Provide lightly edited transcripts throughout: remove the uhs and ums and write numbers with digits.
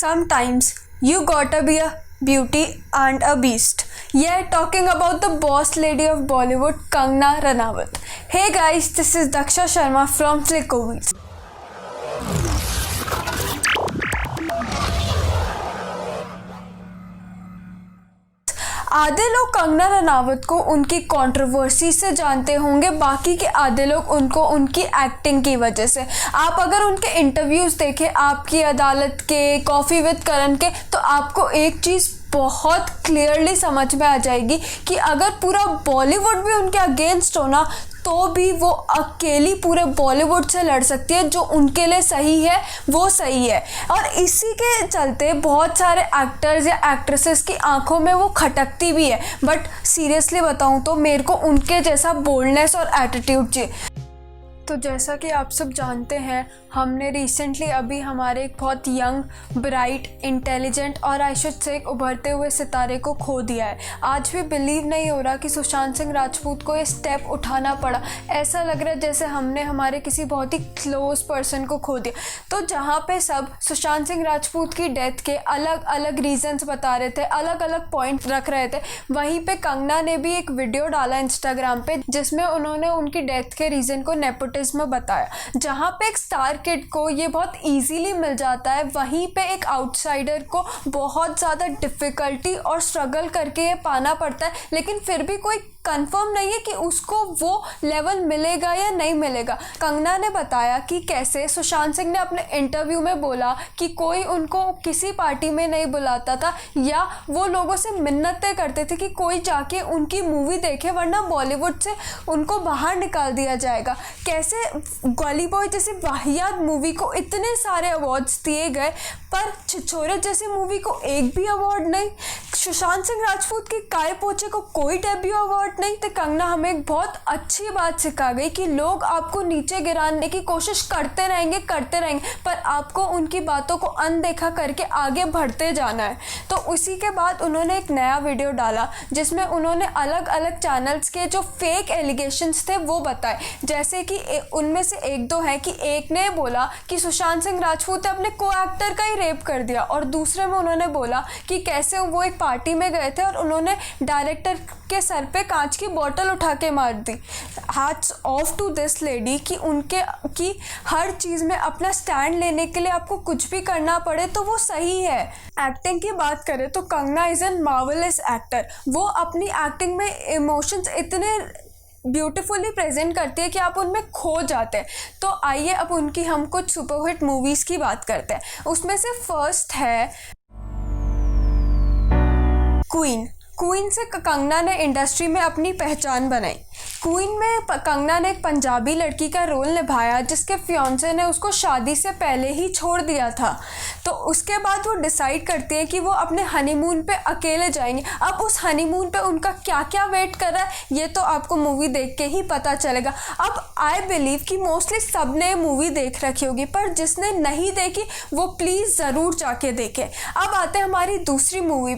Sometimes you gotta be a beauty and a beast. Yeah, talking about the boss lady of Bollywood, Kangana Ranaut. Hey guys, this is Daksha Sharma from Flickovies. आधे लोग कंगना रनावत को उनकी controversy से जानते होंगे, बाकी के आधे लोग उनको उनकी एक्टिंग की वजह से। आप अगर उनके इंटरव्यूज़ देखें, आपकी अदालत के, कॉफ़ी विद करण के, तो आपको एक चीज़ बहुत क्लियरली समझ में आ जाएगी कि अगर पूरा बॉलीवुड भी उनके अगेंस्ट हो ना, तो भी वो अकेली पूरे बॉलीवुड से लड़ सकती है। जो उनके लिए सही है वो सही है, और इसी के चलते बहुत सारे एक्टर्स या एक्ट्रेसेस की आंखों में वो खटकती भी है। बट सीरियसली बताऊं तो मेरे को उनके जैसा बोल्डनेस और एटीट्यूड चाहिए। तो जैसा कि आप सब जानते हैं, हमने रिसेंटली अभी हमारे एक बहुत यंग, ब्राइट, इंटेलिजेंट और आई शुड से एक उभरते हुए सितारे को खो दिया है। आज भी बिलीव नहीं हो रहा कि सुशांत सिंह राजपूत को ये स्टेप उठाना पड़ा। ऐसा लग रहा है जैसे हमने हमारे किसी बहुत ही क्लोज पर्सन को खो दिया। तो जहाँ पे सब सुशांत सिंह राजपूत की डेथ के अलग अलग रीजंस बता रहे थे, अलग अलग पॉइंट रख रहे थे, वहीं पे कंगना ने भी एक वीडियो डाला इंस्टाग्राम पे, जिसमें उन्होंने उनकी डेथ के रीज़न को नेपोटिज्म में बताया। जहाँ पे एक स्टार किड को ये बहुत इजीली मिल जाता है, वहीं पे एक आउटसाइडर को बहुत ज़्यादा डिफ़िकल्टी और स्ट्रगल करके ये पाना पड़ता है। लेकिन फिर भी कोई कंफर्म नहीं है कि उसको वो लेवल मिलेगा या नहीं मिलेगा। कंगना ने बताया कि कैसे सुशांत सिंह ने अपने इंटरव्यू में बोला कि कोई उनको किसी पार्टी में नहीं बुलाता था, या वो लोगों से मिन्नतें करते थे कि कोई जाके उनकी मूवी देखे, वरना बॉलीवुड से उनको बाहर निकाल दिया जाएगा। कैसे गली बॉय जैसी वाहियात मूवी को इतने सारे अवार्ड्स दिए गए, पर छिछोरे जैसी मूवी को एक भी अवार्ड नहीं। सुशांत सिंह राजपूत की काय पोछे को कोई डेब्यू अवार्ड नहीं। तो कंगना हमें एक बहुत अच्छी बात सिखा गई कि लोग आपको नीचे गिराने की कोशिश करते रहेंगे, पर आपको उनकी बातों को अनदेखा करके आगे बढ़ते जाना है। तो उसी के बाद उन्होंने एक नया वीडियो डाला, जिसमें उन्होंने अलग अलग चैनल्स के जो फेक एलिगेशंस थे वो बताए। जैसे कि उनमें से एक दो हैं कि एक ने बोला कि सुशांत सिंह राजपूत ने अपने को एक्टर का ही रेप कर दिया, और दूसरे में उन्होंने बोला कि कैसे वो एक पार्टी में गए थे और उन्होंने डायरेक्टर के सर पे कांच की बोतल उठा के मार दी। Hats off to this lady कि हर चीज़ में अपना स्टैंड लेने के लिए आपको कुछ भी करना पड़े तो वो सही है। एक्टिंग की बात करें तो Kangana is an marvellous actor. वो अपनी एक्टिंग में इमोशंस इतने ब्यूटीफुली प्रेजेंट करती है कि आप उनमें खो जाते हैं। तो आइए अब उनकी हम कुछ सुपरहिट मूवीज़ की बात करते हैं। उसमें से फर्स्ट है क्वीन से कंगना ने इंडस्ट्री में अपनी पहचान बनाई। क्वीन में कंगना ने एक पंजाबी लड़की का रोल निभाया, जिसके फियांसे ने उसको शादी से पहले ही छोड़ दिया था। तो उसके बाद वो डिसाइड करती है कि वो अपने हनीमून पे अकेले जाएंगे। अब उस हनीमून पे उनका क्या क्या वेट कर रहा है, ये तो आपको मूवी देख के ही पता चलेगा। अब आई बिलीव कि मोस्टली सब ने मूवी देख रखी होगी, पर जिसने नहीं देखी वो प्लीज़ ज़रूर जाके देखे। अब आते हैं हमारी दूसरी मूवी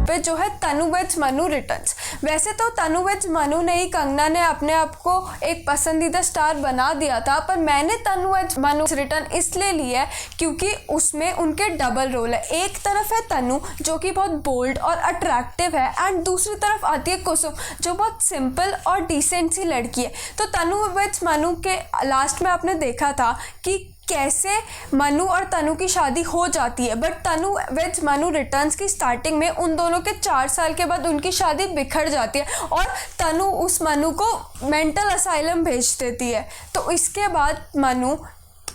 पे, जो है तनु वेड्स मनु रिटर्न्स। वैसे तो तनु वेड्स मनु ने ही कंगना ने अपने आप को एक पसंदीदा स्टार बना दिया था, पर मैंने तनु वेड्स मनु रिटर्न इसलिए लिया है क्योंकि उसमें उनके डबल रोल है। एक तरफ है तनु, जो कि बहुत बोल्ड और अट्रैक्टिव है, एंड दूसरी तरफ आती है कुसुम, जो बहुत सिंपल और डिसेंट सी लड़की है। तो तनु वेड्स मनु के लास्ट में आपने देखा था कि कैसे मनु और तनु की शादी हो जाती है, but Tanu weds Manu returns की स्टार्टिंग में उन दोनों के 4 साल के बाद उनकी शादी बिखर जाती है, और तनु उस मनु को मेंटल असाइलम भेज देती है। तो इसके बाद मनु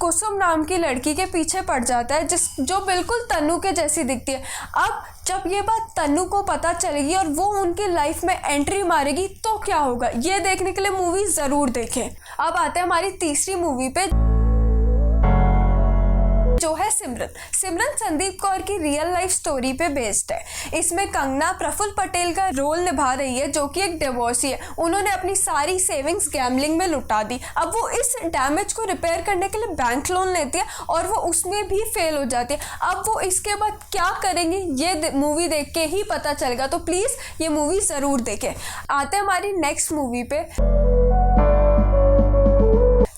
कुसुम नाम की लड़की के पीछे पड़ जाता है, जो बिल्कुल तनु के जैसी दिखती है। अब जब ये बात तनु को पता चलेगी और वो उनकी लाइफ में एंट्री मारेगी तो क्या होगा, ये देखने के लिए मूवी ज़रूर देखें। अब आते हैं हमारी तीसरी मूवी पे, जो है सिमरन संदीप कौर की रियल लाइफ स्टोरी पे बेस्ड है। इसमें कंगना प्रफुल्ल पटेल का रोल निभा रही है, जो कि एक डिवोर्सी है। उन्होंने अपनी सारी सेविंग्स गैम्बलिंग में लुटा दी। अब वो इस डैमेज को रिपेयर करने के लिए बैंक लोन लेती है, और वो उसमें भी फेल हो जाती है। अब वो इसके बाद क्या करेंगी, ये मूवी देख के ही पता चलेगा। तो प्लीज़ ये मूवी ज़रूर देखें। आते हैं हमारी नेक्स्ट मूवी पे,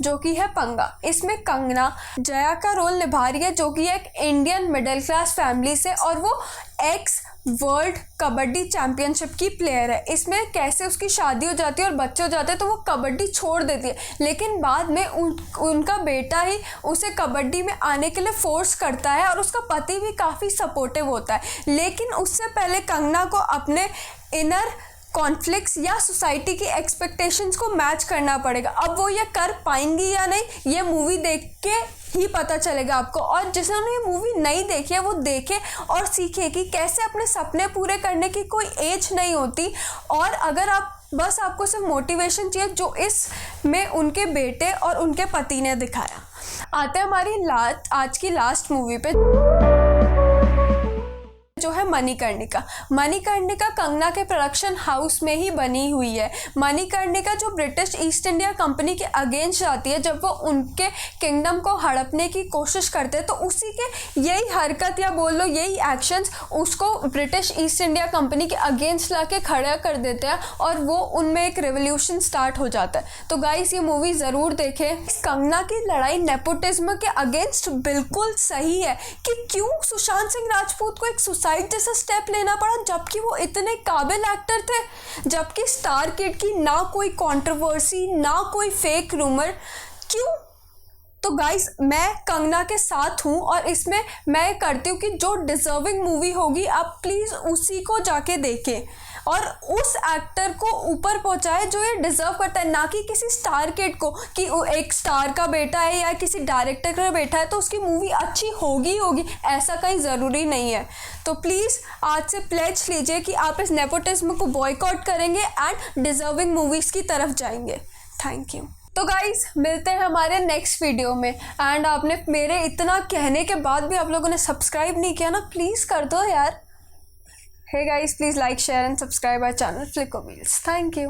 जो कि है पंगा। इसमें कंगना जया का रोल निभा रही है, जो कि एक इंडियन मिडिल क्लास फैमिली से, और वो एक्स वर्ल्ड कबड्डी चैम्पियनशिप की प्लेयर है। इसमें कैसे उसकी शादी हो जाती है और बच्चे हो जाते हैं तो वो कबड्डी छोड़ देती है, लेकिन बाद में उनका बेटा ही उसे कबड्डी में आने के लिए फोर्स करता है और उसका पति भी काफ़ी सपोर्टिव होता है। लेकिन उससे पहले कंगना को अपने इनर कॉन्फ्लिक्ट्स या सोसाइटी की एक्सपेक्टेशंस को मैच करना पड़ेगा। अब वो ये कर पाएंगी या नहीं, ये मूवी देख के ही पता चलेगा आपको। और जिन्होंने ये मूवी नहीं देखी है वो देखे और सीखे कि कैसे अपने सपने पूरे करने की कोई एज नहीं होती। और अगर आपको सिर्फ मोटिवेशन चाहिए, जो इसमें उनके बेटे और उनके पति ने दिखाया। आते हैं हमारी आज की लास्ट मूवी पे, जो है मणिकर्णिका। मणिकर्णिका कंगना के प्रोडक्शन हाउस में ही बनी हुई है। मणिकर्णिका जो ब्रिटिश ईस्ट इंडिया कंपनी के अगेंस्ट जाती है, जब वो उनके किंगडम को हड़पने की कोशिश करते हैं, तो उसी के यही हरकत या बोल लो यही एक्शंस उसको ब्रिटिश ईस्ट इंडिया कंपनी के अगेंस्ट ला के खड़ा कर देते हैं और वो उनमें एक रेवोल्यूशन स्टार्ट हो जाता है। तो गाइस ये मूवी ज़रूर देखें। कंगना की लड़ाई नेपोटिज्म के अगेंस्ट बिल्कुल सही है कि क्यों सुशांत सिंह राजपूत को एक सुसाइड जैसा स्टेप लेना पड़ा, जबकि वो इतने काबिल एक्टर थे, जबकि स्टार किड की ना कोई कंट्रोवर्सी ना कोई फेक रूमर। क्यों? तो गाइस मैं कंगना के साथ हूँ और इसमें मैं करती हूँ कि जो डिजर्विंग मूवी होगी आप प्लीज़ उसी को जाके देखें और उस एक्टर को ऊपर पहुँचाए जो ये डिज़र्व करता है, ना कि किसी स्टार किड को कि एक स्टार का बेटा है या किसी डायरेक्टर का बेटा है तो उसकी मूवी अच्छी होगी, ऐसा कहीं ज़रूरी नहीं है। तो प्लीज़ आज से प्लेज लीजिए कि आप इस नेपोटिज्म को बॉयकॉट करेंगे एंड डिजर्विंग मूवीज़ की तरफ जाएंगे। Thank you. तो गाइज मिलते हैं हमारे नेक्स्ट वीडियो में। एंड आपने मेरे इतना कहने के बाद भी आप लोगों ने सब्सक्राइब नहीं किया ना, प्लीज़ कर दो यार। Hey guys, please like, share and subscribe our channel Flicko Wheels. Thank you.